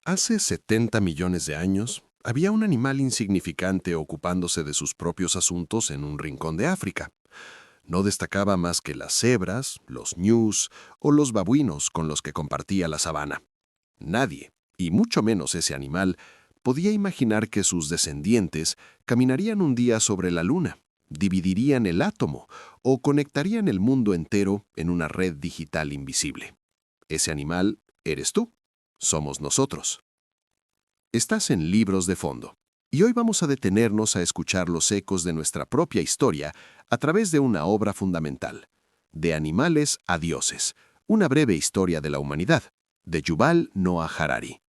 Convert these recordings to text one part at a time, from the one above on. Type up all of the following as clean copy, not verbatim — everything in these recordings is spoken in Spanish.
Hace 70 millones de años, había un animal insignificante ocupándose de sus propios asuntos en un rincón de África. No destacaba más que las cebras, los ñus o los babuinos con los que compartía la sabana. Nadie, y mucho menos ese animal, podía imaginar que sus descendientes caminarían un día sobre la luna, dividirían el átomo o conectarían el mundo entero en una red digital invisible. Ese animal eres tú, somos nosotros. Estás en Libros de Fondo, y hoy vamos a detenernos a escuchar los ecos de nuestra propia historia a través de una obra fundamental, De animales a dioses, una breve historia de la humanidad, de Yuval Noah Harari.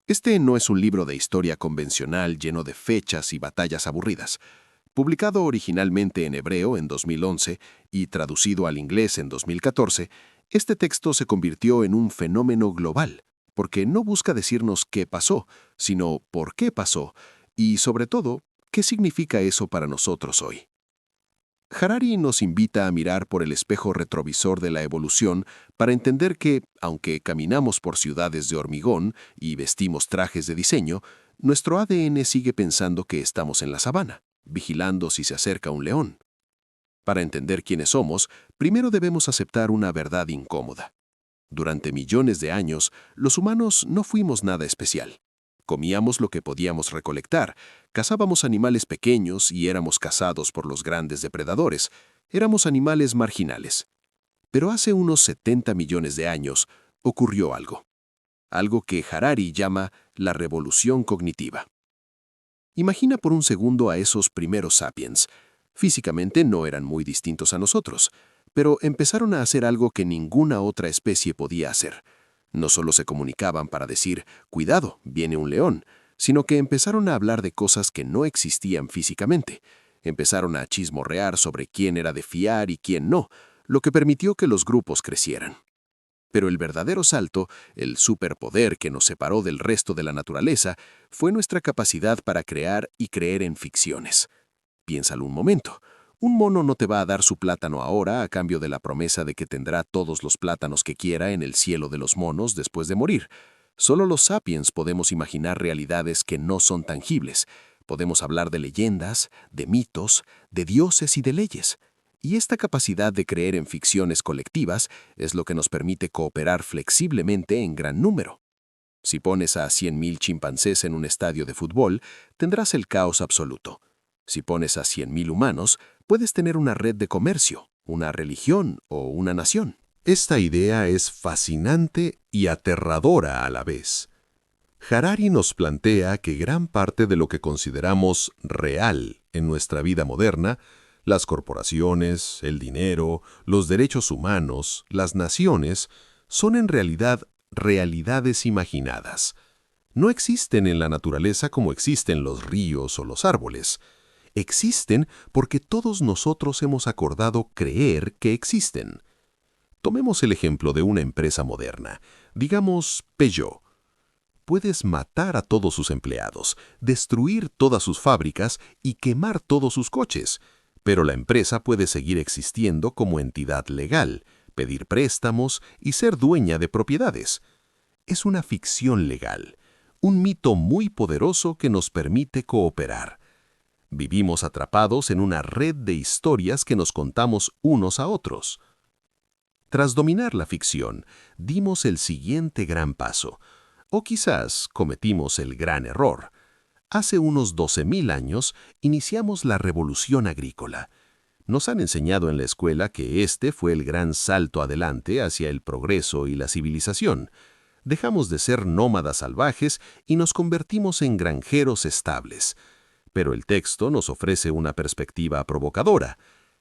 Este no es un libro de historia convencional lleno de fechas y batallas aburridas. Publicado originalmente en hebreo en 2011 y traducido al inglés en 2014, este texto se convirtió en un fenómeno global, porque no busca decirnos qué pasó, sino por qué pasó, y sobre todo, qué significa eso para nosotros hoy. Harari nos invita a mirar por el espejo retrovisor de la evolución para entender que, aunque caminamos por ciudades de hormigón y vestimos trajes de diseño, nuestro ADN sigue pensando que estamos en la sabana, vigilando si se acerca un león. Para entender quiénes somos, primero debemos aceptar una verdad incómoda. Durante millones de años, los humanos no fuimos nada especial. Comíamos lo que podíamos recolectar, cazábamos animales pequeños y éramos cazados por los grandes depredadores. Éramos animales marginales. Pero hace unos 70 millones de años ocurrió algo. Algo que Harari llama la revolución cognitiva. Imagina por un segundo a esos primeros sapiens. Físicamente no eran muy distintos a nosotros, pero empezaron a hacer algo que ninguna otra especie podía hacer. No solo se comunicaban para decir, cuidado, viene un león, sino que empezaron a hablar de cosas que no existían físicamente. Empezaron a chismorrear sobre quién era de fiar y quién no, lo que permitió que los grupos crecieran. Pero el verdadero salto, el superpoder que nos separó del resto de la naturaleza, fue nuestra capacidad para crear y creer en ficciones. Piénsalo un momento. Un mono no te va a dar su plátano ahora a cambio de la promesa de que tendrá todos los plátanos que quiera en el cielo de los monos después de morir. Solo los sapiens podemos imaginar realidades que no son tangibles. Podemos hablar de leyendas, de mitos, de dioses y de leyes. Y esta capacidad de creer en ficciones colectivas es lo que nos permite cooperar flexiblemente en gran número. Si pones a 100.000 chimpancés en un estadio de fútbol, tendrás el caos absoluto. Si pones a 100.000 humanos, puedes tener una red de comercio, una religión o una nación. Esta idea es fascinante y aterradora a la vez. Harari nos plantea que gran parte de lo que consideramos real en nuestra vida moderna, las corporaciones, el dinero, los derechos humanos, las naciones, son en realidad realidades imaginadas. No existen en la naturaleza como existen los ríos o los árboles. Existen porque todos nosotros hemos acordado creer que existen. Tomemos el ejemplo de una empresa moderna, digamos Peugeot. Puedes matar a todos sus empleados, destruir todas sus fábricas y quemar todos sus coches, pero la empresa puede seguir existiendo como entidad legal, pedir préstamos y ser dueña de propiedades. Es una ficción legal, un mito muy poderoso que nos permite cooperar. Vivimos atrapados en una red de historias que nos contamos unos a otros. Tras dominar la ficción, dimos el siguiente gran paso, o quizás cometimos el gran error. Hace unos 12.000 años iniciamos la revolución agrícola. Nos han enseñado en la escuela que este fue el gran salto adelante hacia el progreso y la civilización. Dejamos de ser nómadas salvajes y nos convertimos en granjeros estables. Pero el texto nos ofrece una perspectiva provocadora.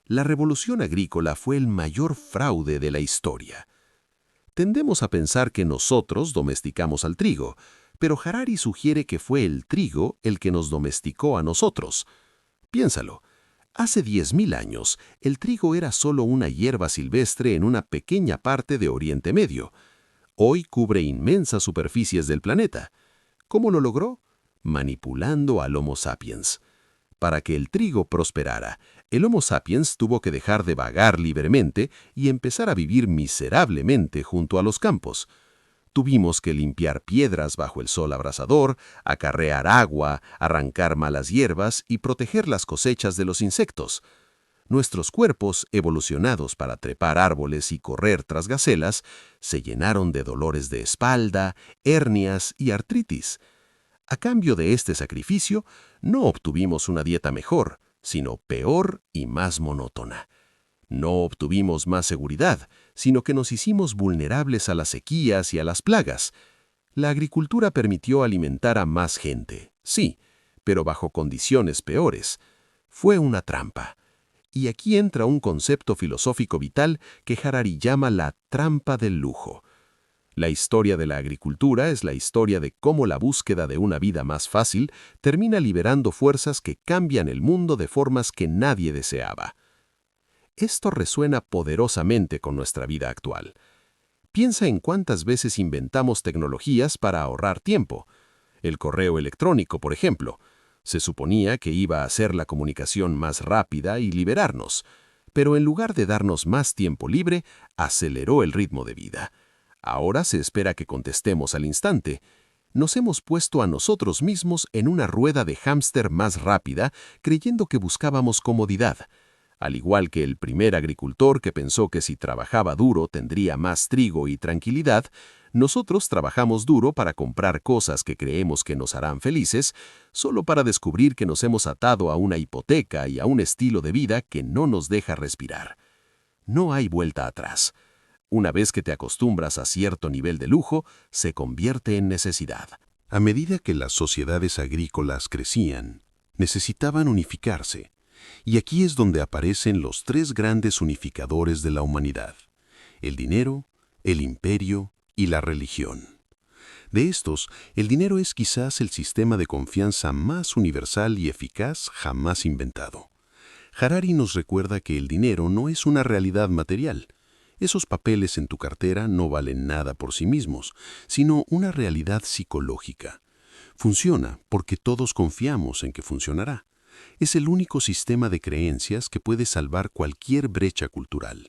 La revolución agrícola fue el mayor fraude de la historia. Tendemos a pensar que nosotros domesticamos al trigo, pero Harari sugiere que fue el trigo el que nos domesticó a nosotros. Piénsalo. Hace 10.000 años, el trigo era solo una hierba silvestre en una pequeña parte de Oriente Medio. Hoy cubre inmensas superficies del planeta. ¿Cómo lo logró? Manipulando al Homo sapiens. Para que el trigo prosperara, el Homo sapiens tuvo que dejar de vagar libremente y empezar a vivir miserablemente junto a los campos. Tuvimos que limpiar piedras bajo el sol abrasador, acarrear agua, arrancar malas hierbas y proteger las cosechas de los insectos. Nuestros cuerpos, evolucionados para trepar árboles y correr tras gacelas, se llenaron de dolores de espalda, hernias y artritis. A cambio de este sacrificio, no obtuvimos una dieta mejor, sino peor y más monótona. No obtuvimos más seguridad, sino que nos hicimos vulnerables a las sequías y a las plagas. La agricultura permitió alimentar a más gente, sí, pero bajo condiciones peores. Fue una trampa. Y aquí entra un concepto filosófico vital que Harari llama la trampa del lujo. La historia de la agricultura es la historia de cómo la búsqueda de una vida más fácil termina liberando fuerzas que cambian el mundo de formas que nadie deseaba. Esto resuena poderosamente con nuestra vida actual. Piensa en cuántas veces inventamos tecnologías para ahorrar tiempo. El correo electrónico, por ejemplo. Se suponía que iba a hacer la comunicación más rápida y liberarnos, pero en lugar de darnos más tiempo libre, aceleró el ritmo de vida. Ahora se espera que contestemos al instante. Nos hemos puesto a nosotros mismos en una rueda de hámster más rápida, creyendo que buscábamos comodidad. Al igual que el primer agricultor que pensó que si trabajaba duro tendría más trigo y tranquilidad, nosotros trabajamos duro para comprar cosas que creemos que nos harán felices, solo para descubrir que nos hemos atado a una hipoteca y a un estilo de vida que no nos deja respirar. No hay vuelta atrás. Una vez que te acostumbras a cierto nivel de lujo, se convierte en necesidad. A medida que las sociedades agrícolas crecían, necesitaban unificarse. Y aquí es donde aparecen los tres grandes unificadores de la humanidad: el dinero, el imperio y la religión. De estos, el dinero es quizás el sistema de confianza más universal y eficaz jamás inventado. Harari nos recuerda que el dinero no es una realidad material. Esos papeles en tu cartera no valen nada por sí mismos, sino una realidad psicológica. Funciona porque todos confiamos en que funcionará. Es el único sistema de creencias que puede salvar cualquier brecha cultural.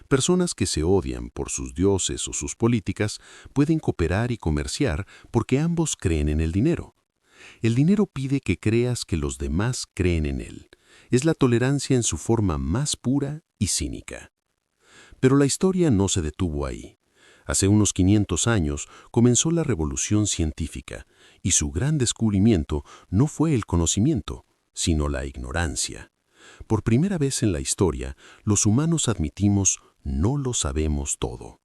Personas que se odian por sus dioses o sus políticas pueden cooperar y comerciar porque ambos creen en el dinero. El dinero pide que creas que los demás creen en él. Es la tolerancia en su forma más pura y cínica. Pero la historia no se detuvo ahí. Hace unos 500 años comenzó la revolución científica, y su gran descubrimiento no fue el conocimiento, sino la ignorancia. Por primera vez en la historia, los humanos admitimos no lo sabemos todo.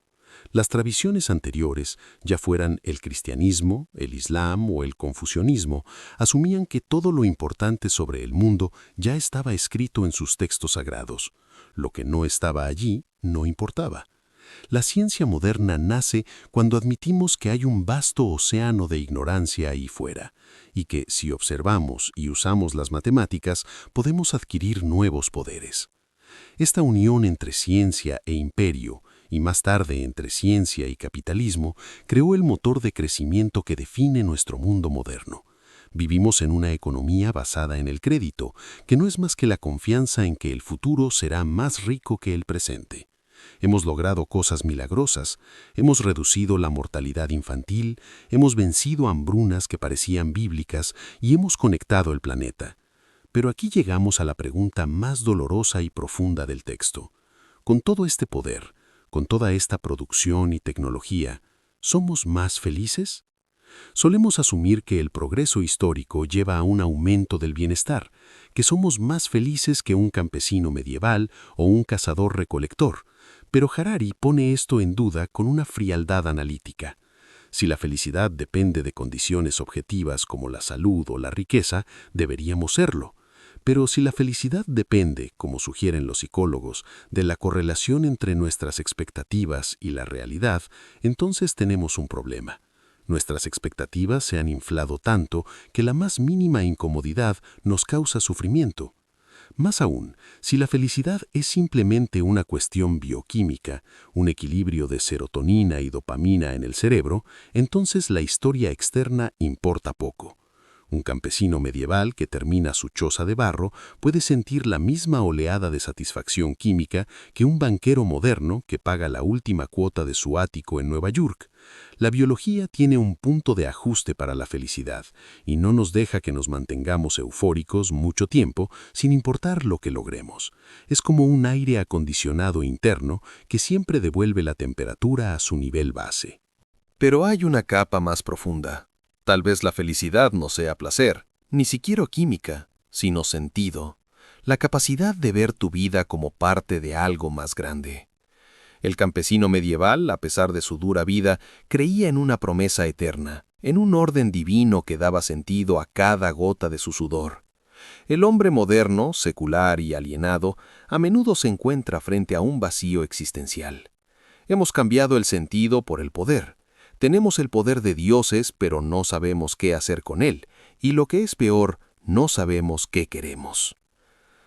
Las tradiciones anteriores, ya fueran el cristianismo, el islam o el confucianismo, asumían que todo lo importante sobre el mundo ya estaba escrito en sus textos sagrados. Lo que no estaba allí no importaba. La ciencia moderna nace cuando admitimos que hay un vasto océano de ignorancia ahí fuera, y que si observamos y usamos las matemáticas podemos adquirir nuevos poderes. Esta unión entre ciencia e imperio, y más tarde entre ciencia y capitalismo, creó el motor de crecimiento que define nuestro mundo moderno. Vivimos en una economía basada en el crédito, que no es más que la confianza en que el futuro será más rico que el presente. Hemos logrado cosas milagrosas, hemos reducido la mortalidad infantil, hemos vencido hambrunas que parecían bíblicas y hemos conectado el planeta. Pero aquí llegamos a la pregunta más dolorosa y profunda del texto. Con todo este poder, con toda esta producción y tecnología, ¿somos más felices? Solemos asumir que el progreso histórico lleva a un aumento del bienestar, que somos más felices que un campesino medieval o un cazador-recolector, pero Harari pone esto en duda con una frialdad analítica. Si la felicidad depende de condiciones objetivas como la salud o la riqueza, deberíamos serlo. Pero si la felicidad depende, como sugieren los psicólogos, de la correlación entre nuestras expectativas y la realidad, entonces tenemos un problema. Nuestras expectativas se han inflado tanto que la más mínima incomodidad nos causa sufrimiento. Más aún, si la felicidad es simplemente una cuestión bioquímica, un equilibrio de serotonina y dopamina en el cerebro, entonces la historia externa importa poco. Un campesino medieval que termina su choza de barro puede sentir la misma oleada de satisfacción química que un banquero moderno que paga la última cuota de su ático en Nueva York. La biología tiene un punto de ajuste para la felicidad y no nos deja que nos mantengamos eufóricos mucho tiempo sin importar lo que logremos. Es como un aire acondicionado interno que siempre devuelve la temperatura a su nivel base. Pero hay una capa más profunda. Tal vez la felicidad no sea placer, ni siquiera química, sino sentido. La capacidad de ver tu vida como parte de algo más grande. El campesino medieval, a pesar de su dura vida, creía en una promesa eterna, en un orden divino que daba sentido a cada gota de su sudor. El hombre moderno, secular y alienado, a menudo se encuentra frente a un vacío existencial. Hemos cambiado el sentido por el poder. Tenemos el poder de dioses, pero no sabemos qué hacer con él, y lo que es peor, no sabemos qué queremos.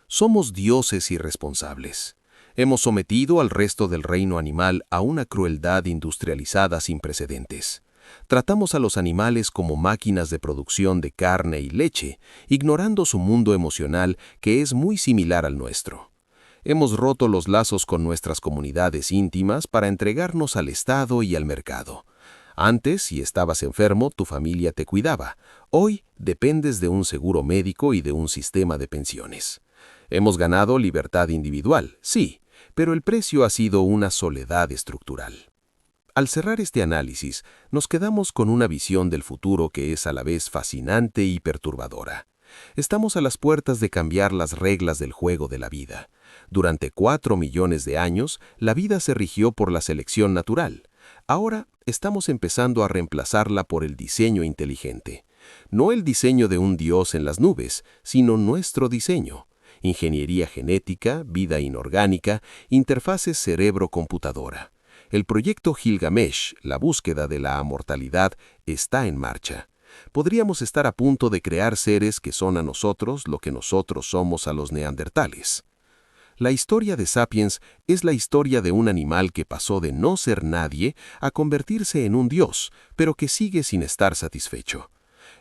Somos dioses irresponsables. Hemos sometido al resto del reino animal a una crueldad industrializada sin precedentes. Tratamos a los animales como máquinas de producción de carne y leche, ignorando su mundo emocional que es muy similar al nuestro. Hemos roto los lazos con nuestras comunidades íntimas para entregarnos al Estado y al mercado. Antes, si estabas enfermo, tu familia te cuidaba. Hoy dependes de un seguro médico y de un sistema de pensiones. Hemos ganado libertad individual, sí, pero el precio ha sido una soledad estructural. Al cerrar este análisis, nos quedamos con una visión del futuro que es a la vez fascinante y perturbadora. Estamos a las puertas de cambiar las reglas del juego de la vida. Durante 4 millones de años, la vida se rigió por la selección natural. Ahora estamos empezando a reemplazarla por el diseño inteligente. No el diseño de un dios en las nubes, sino nuestro diseño. Ingeniería genética, vida inorgánica, interfaces cerebro-computadora. El proyecto Gilgamesh, la búsqueda de la amortalidad, está en marcha. Podríamos estar a punto de crear seres que son a nosotros lo que nosotros somos a los neandertales. La historia de Sapiens es la historia de un animal que pasó de no ser nadie a convertirse en un dios, pero que sigue sin estar satisfecho.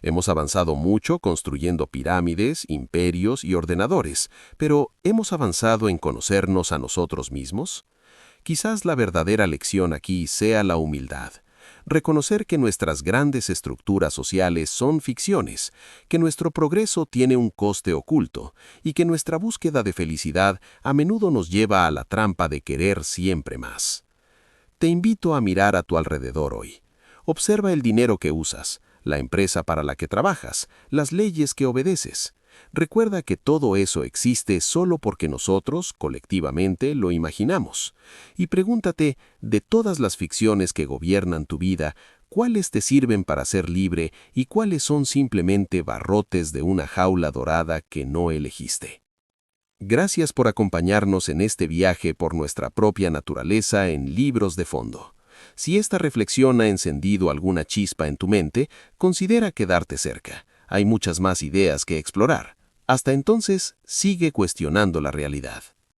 Hemos avanzado mucho construyendo pirámides, imperios y ordenadores, pero ¿hemos avanzado en conocernos a nosotros mismos? Quizás la verdadera lección aquí sea la humildad. Reconocer que nuestras grandes estructuras sociales son ficciones, que nuestro progreso tiene un coste oculto y que nuestra búsqueda de felicidad a menudo nos lleva a la trampa de querer siempre más. Te invito a mirar a tu alrededor hoy. Observa el dinero que usas, la empresa para la que trabajas, las leyes que obedeces. Recuerda que todo eso existe solo porque nosotros, colectivamente, lo imaginamos. Y pregúntate, de todas las ficciones que gobiernan tu vida, ¿cuáles te sirven para ser libre y cuáles son simplemente barrotes de una jaula dorada que no elegiste? Gracias por acompañarnos en este viaje por nuestra propia naturaleza en Libros de Fondo. Si esta reflexión ha encendido alguna chispa en tu mente, considera quedarte cerca. Hay muchas más ideas que explorar. Hasta entonces, sigue cuestionando la realidad.